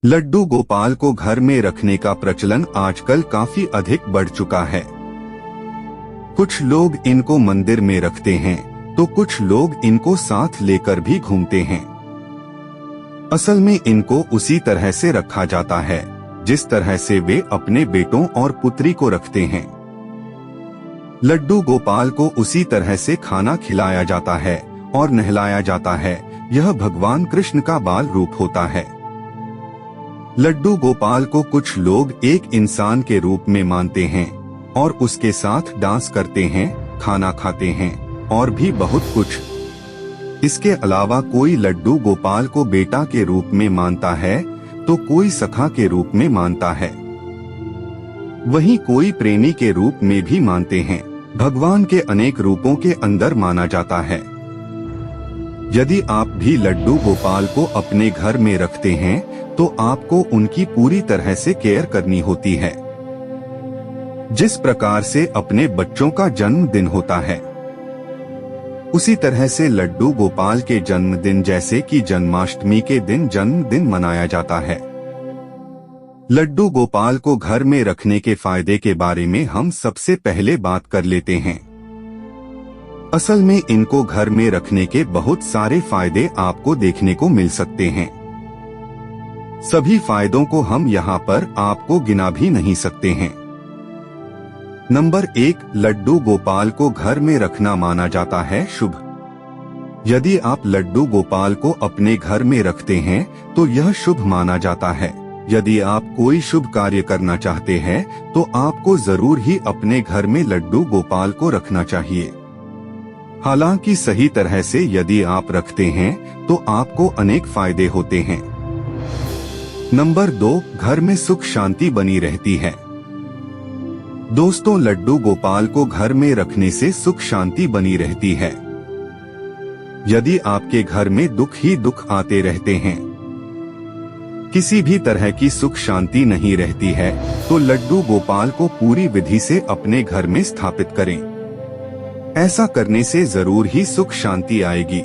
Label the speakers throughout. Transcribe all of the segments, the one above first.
Speaker 1: लड्डू गोपाल को घर में रखने का प्रचलन आजकल काफी अधिक बढ़ चुका है। कुछ लोग इनको मंदिर में रखते हैं तो कुछ लोग इनको साथ लेकर भी घूमते हैं। असल में इनको उसी तरह से रखा जाता है जिस तरह से वे अपने बेटों और पुत्री को रखते हैं। लड्डू गोपाल को उसी तरह से खाना खिलाया जाता है और नहलाया जाता है। यह भगवान कृष्ण का बाल रूप होता है। लड्डू गोपाल को कुछ लोग एक इंसान के रूप में मानते हैं और उसके साथ डांस करते हैं, खाना खाते हैं और भी बहुत कुछ। इसके अलावा कोई लड्डू गोपाल को बेटा के रूप में मानता है तो कोई सखा के रूप में मानता है, वहीं कोई प्रेमी के रूप में भी मानते हैं। भगवान के अनेक रूपों के अंदर माना जाता है। यदि आप भी लड्डू गोपाल को अपने घर में रखते हैं तो आपको उनकी पूरी तरह से केयर करनी होती है। जिस प्रकार से अपने बच्चों का जन्मदिन होता है उसी तरह से लड्डू गोपाल के जन्मदिन जैसे कि जन्माष्टमी के दिन जन्मदिन मनाया जाता है। लड्डू गोपाल को घर में रखने के फायदे के बारे में हम सबसे पहले बात कर लेते हैं। असल में इनको घर में रखने के बहुत सारे फायदे आपको देखने को मिल सकते हैं। सभी फायदों को हम यहाँ पर आपको गिना भी नहीं सकते हैं। नंबर 1, लड्डू गोपाल को घर में रखना माना जाता है शुभ। यदि आप लड्डू गोपाल को अपने घर में रखते हैं तो यह शुभ माना जाता है। यदि आप कोई शुभ कार्य करना चाहते हैं तो आपको जरूर ही अपने घर में लड्डू गोपाल को रखना चाहिए। हालांकि सही तरह से यदि आप रखते हैं तो आपको अनेक फायदे होते हैं। नंबर 2, घर में सुख शांति बनी रहती है। दोस्तों, लड्डू गोपाल को घर में रखने से सुख शांति बनी रहती है। यदि आपके घर में दुख ही दुख आते रहते हैं, किसी भी तरह की सुख शांति नहीं रहती है, तो लड्डू गोपाल को पूरी विधि से अपने घर में स्थापित करें। ऐसा करने से जरूर ही सुख शांति आएगी।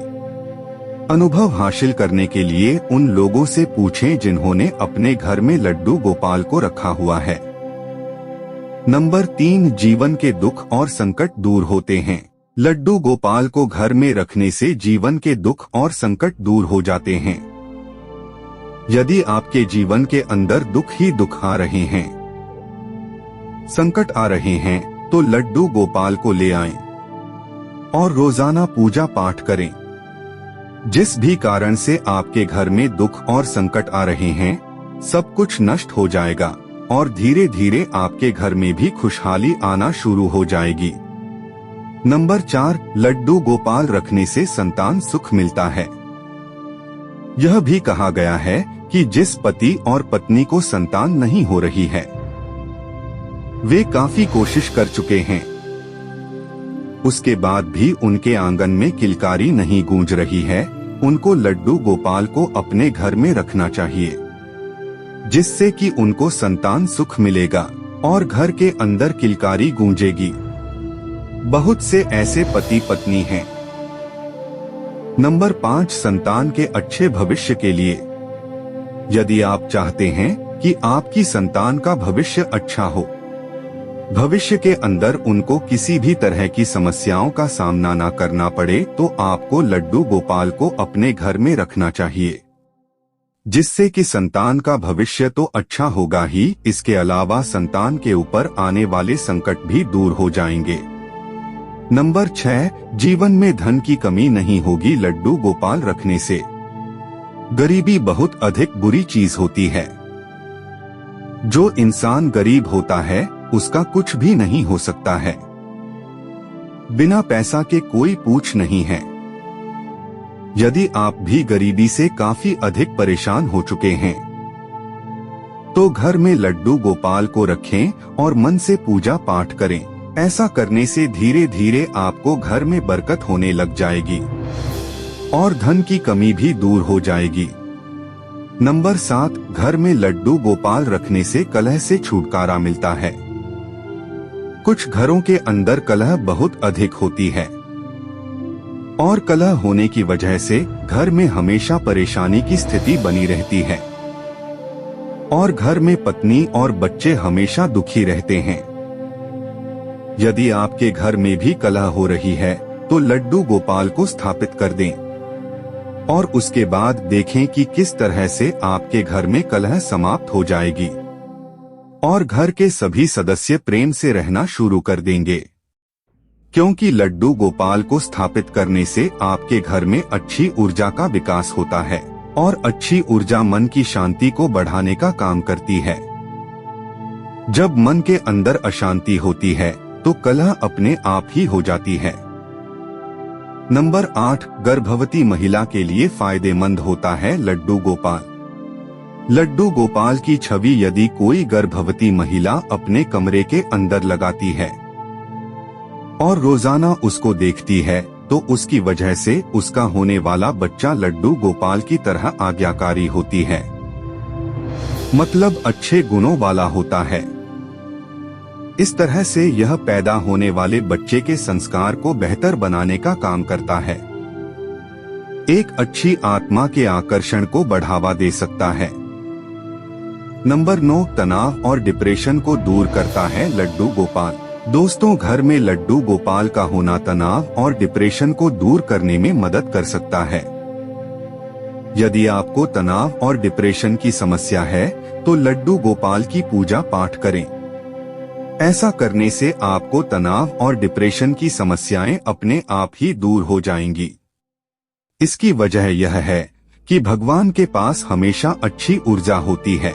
Speaker 1: अनुभव हासिल करने के लिए उन लोगों से पूछें जिन्होंने अपने घर में लड्डू गोपाल को रखा हुआ है। नंबर 3, जीवन के दुख और संकट दूर होते हैं। लड्डू गोपाल को घर में रखने से जीवन के दुख और संकट दूर हो जाते हैं। यदि आपके जीवन के अंदर दुख ही दुख आ रहे हैं, संकट आ रहे हैं, तो लड्डू गोपाल को ले आएं और रोजाना पूजा पाठ करें। जिस भी कारण से आपके घर में दुख और संकट आ रहे हैं, सब कुछ नष्ट हो जाएगा और धीरे धीरे आपके घर में भी खुशहाली आना शुरू हो जाएगी। नंबर 4, लड्डू गोपाल रखने से संतान सुख मिलता है। यह भी कहा गया है कि जिस पति और पत्नी को संतान नहीं हो रही है, वे काफी कोशिश कर चुके हैं, उसके बाद भी उनके आंगन में किलकारी नहीं गूंज रही है, उनको लड्डू गोपाल को अपने घर में रखना चाहिए, जिससे कि उनको संतान सुख मिलेगा और घर के अंदर किलकारी गूंजेगी। बहुत से ऐसे पति पत्नी हैं। नंबर 5, संतान के अच्छे भविष्य के लिए। यदि आप चाहते हैं कि आपकी संतान का भविष्य अच्छा हो, भविष्य के अंदर उनको किसी भी तरह की समस्याओं का सामना न करना पड़े, तो आपको लड्डू गोपाल को अपने घर में रखना चाहिए, जिससे कि संतान का भविष्य तो अच्छा होगा ही, इसके अलावा संतान के ऊपर आने वाले संकट भी दूर हो जाएंगे। नंबर 6, जीवन में धन की कमी नहीं होगी लड्डू गोपाल रखने से। गरीबी बहुत अधिक बुरी चीज होती है। जो इंसान गरीब होता है उसका कुछ भी नहीं हो सकता है। बिना पैसा के कोई पूछ नहीं है। यदि आप भी गरीबी से काफी अधिक परेशान हो चुके हैं, तो घर में लड्डू गोपाल को रखें और मन से पूजा पाठ करें। ऐसा करने से धीरे धीरे आपको घर में बरकत होने लग जाएगी और धन की कमी भी दूर हो जाएगी। नंबर 7, घर में लड्डू गोपाल रखने से कलह से छुटकारा मिलता है। कुछ घरों के अंदर कलह बहुत अधिक होती है और कलह होने की वजह से घर में हमेशा परेशानी की स्थिति बनी रहती है। और घर में पत्नी और बच्चे हमेशा दुखी रहते हैं। यदि आपके घर में भी कलह हो रही है तो लड्डू गोपाल को स्थापित कर दें और उसके बाद देखें कि किस तरह से आपके घर में कलह समाप्त हो जाएगी और घर के सभी सदस्य प्रेम से रहना शुरू कर देंगे, क्योंकि लड्डू गोपाल को स्थापित करने से आपके घर में अच्छी ऊर्जा का विकास होता है और अच्छी ऊर्जा मन की शांति को बढ़ाने का काम करती है। जब मन के अंदर अशांति होती है तो कलह अपने आप ही हो जाती है। नंबर 8, गर्भवती महिला के लिए फायदेमंद होता है लड्डू गोपाल। लड्डू गोपाल की छवि यदि कोई गर्भवती महिला अपने कमरे के अंदर लगाती है और रोजाना उसको देखती है तो उसकी वजह से उसका होने वाला बच्चा लड्डू गोपाल की तरह आज्ञाकारी होती है, मतलब अच्छे गुणों वाला होता है। इस तरह से यह पैदा होने वाले बच्चे के संस्कार को बेहतर बनाने का काम करता है। एक अच्छी आत्मा के आकर्षण को बढ़ावा दे सकता है। नंबर 9, तनाव और डिप्रेशन को दूर करता है लड्डू गोपाल। दोस्तों, घर में लड्डू गोपाल का होना तनाव और डिप्रेशन को दूर करने में मदद कर सकता है। यदि आपको तनाव और डिप्रेशन की समस्या है तो लड्डू गोपाल की पूजा पाठ करें। ऐसा करने से आपको तनाव और डिप्रेशन की समस्याएं अपने आप ही दूर हो जाएंगी। इसकी वजह यह है कि भगवान के पास हमेशा अच्छी ऊर्जा होती है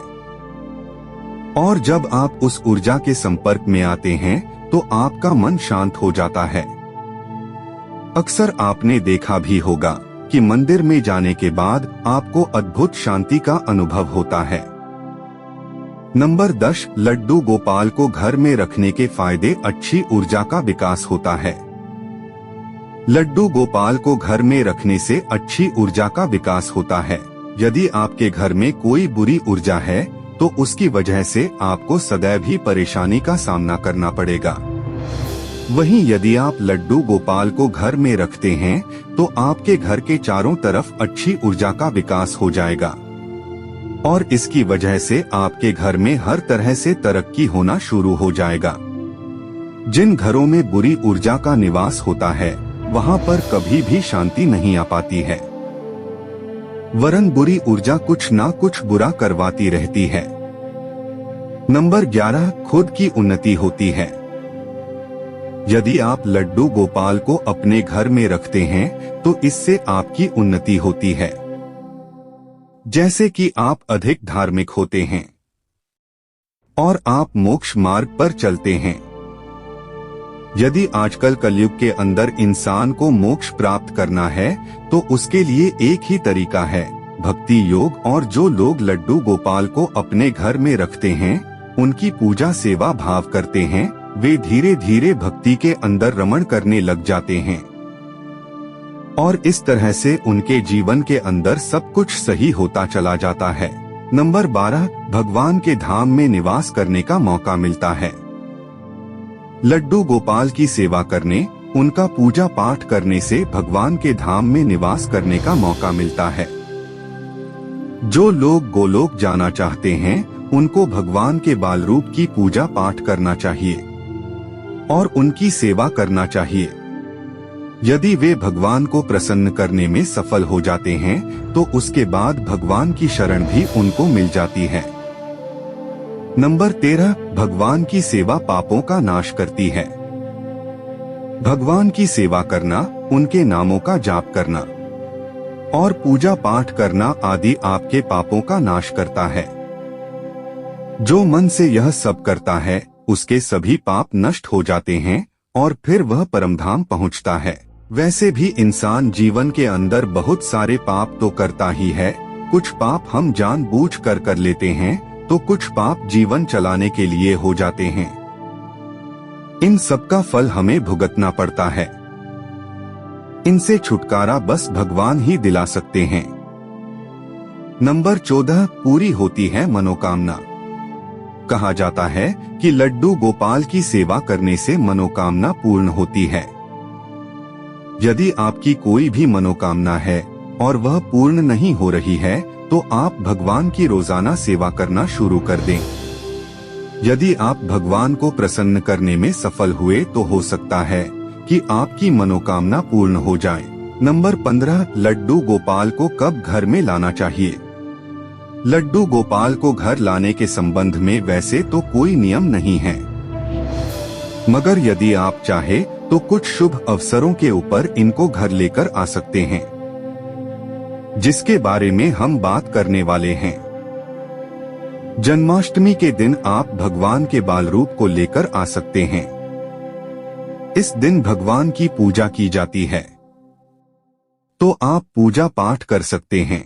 Speaker 1: और जब आप उस ऊर्जा के संपर्क में आते हैं तो आपका मन शांत हो जाता है। अक्सर आपने देखा भी होगा कि मंदिर में जाने के बाद आपको अद्भुत शांति का अनुभव होता है। नंबर 10, लड्डू गोपाल को घर में रखने के फायदे। अच्छी ऊर्जा का विकास होता है। लड्डू गोपाल को घर में रखने से अच्छी ऊर्जा का विकास होता है। यदि आपके घर में कोई बुरी ऊर्जा है तो उसकी वजह से आपको सदैव ही परेशानी का सामना करना पड़ेगा। वहीं यदि आप लड्डू गोपाल को घर में रखते हैं तो आपके घर के चारों तरफ अच्छी ऊर्जा का विकास हो जाएगा और इसकी वजह से आपके घर में हर तरह से तरक्की होना शुरू हो जाएगा। जिन घरों में बुरी ऊर्जा का निवास होता है वहां पर कभी भी शांति नहीं आ पाती है, वरन बुरी ऊर्जा कुछ ना कुछ बुरा करवाती रहती है। नंबर 11, खुद की उन्नति होती है। यदि आप लड्डू गोपाल को अपने घर में रखते हैं तो इससे आपकी उन्नति होती है, जैसे कि आप अधिक धार्मिक होते हैं और आप मोक्ष मार्ग पर चलते हैं। यदि आजकल कलयुग के अंदर इंसान को मोक्ष प्राप्त करना है तो उसके लिए एक ही तरीका है, भक्ति योग। और जो लोग लड्डू गोपाल को अपने घर में रखते हैं, उनकी पूजा सेवा भाव करते हैं, वे धीरे धीरे भक्ति के अंदर रमण करने लग जाते हैं और इस तरह से उनके जीवन के अंदर सब कुछ सही होता चला जाता है। नंबर 12, भगवान के धाम में निवास करने का मौका मिलता है। लड्डू गोपाल की सेवा करने, उनका पूजा पाठ करने से भगवान के धाम में निवास करने का मौका मिलता है। जो लोग गोलोक जाना चाहते हैं उनको भगवान के बाल रूप की पूजा पाठ करना चाहिए और उनकी सेवा करना चाहिए। यदि वे भगवान को प्रसन्न करने में सफल हो जाते हैं तो उसके बाद भगवान की शरण भी उनको मिल जाती है। नंबर 13, भगवान की सेवा पापों का नाश करती है। भगवान की सेवा करना, उनके नामों का जाप करना और पूजा पाठ करना आदि आपके पापों का नाश करता है। जो मन से यह सब करता है उसके सभी पाप नष्ट हो जाते हैं और फिर वह परमधाम पहुंचता है। वैसे भी इंसान जीवन के अंदर बहुत सारे पाप तो करता ही है। कुछ पाप हम जानबूझ कर लेते हैं तो कुछ पाप जीवन चलाने के लिए हो जाते हैं। इन सब का फल हमें भुगतना पड़ता है। इनसे छुटकारा बस भगवान ही दिला सकते हैं। नंबर 14, पूरी होती है मनोकामना। कहा जाता है कि लड्डू गोपाल की सेवा करने से मनोकामना पूर्ण होती है। यदि आपकी कोई भी मनोकामना है और वह पूर्ण नहीं हो रही है तो आप भगवान की रोजाना सेवा करना शुरू कर दें। यदि आप भगवान को प्रसन्न करने में सफल हुए तो हो सकता है कि आपकी मनोकामना पूर्ण हो जाए। नंबर 15, लड्डू गोपाल को कब घर में लाना चाहिए? लड्डू गोपाल को घर लाने के संबंध में वैसे तो कोई नियम नहीं है, मगर यदि आप चाहे तो कुछ शुभ अवसरों के ऊपर इनको घर लेकर आ सकते हैं, जिसके बारे में हम बात करने वाले हैं। जन्माष्टमी के दिन आप भगवान के बाल रूप को लेकर आ सकते हैं। इस दिन भगवान की पूजा की जाती है, तो आप पूजा पाठ कर सकते हैं,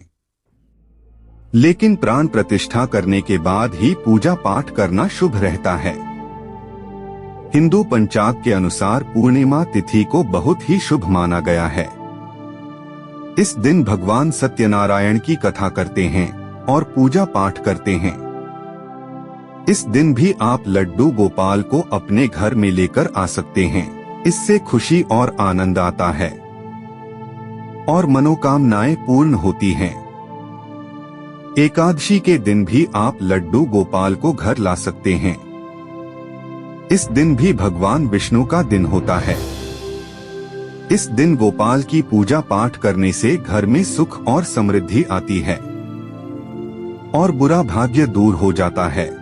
Speaker 1: लेकिन प्राण प्रतिष्ठा करने के बाद ही पूजा पाठ करना शुभ रहता है। हिंदू पंचांग के अनुसार पूर्णिमा तिथि को बहुत ही शुभ माना गया है। इस दिन भगवान सत्यनारायण की कथा करते हैं और पूजा पाठ करते हैं। इस दिन भी आप लड्डू गोपाल को अपने घर में लेकर आ सकते हैं। इससे खुशी और आनंद आता है और मनोकामनाएं पूर्ण होती हैं। एकादशी के दिन भी आप लड्डू गोपाल को घर ला सकते हैं। इस दिन भी भगवान विष्णु का दिन होता है। इस दिन गोपाल की पूजा पाठ करने से घर में सुख और समृद्धि आती है और बुरा भाग्य दूर हो जाता है।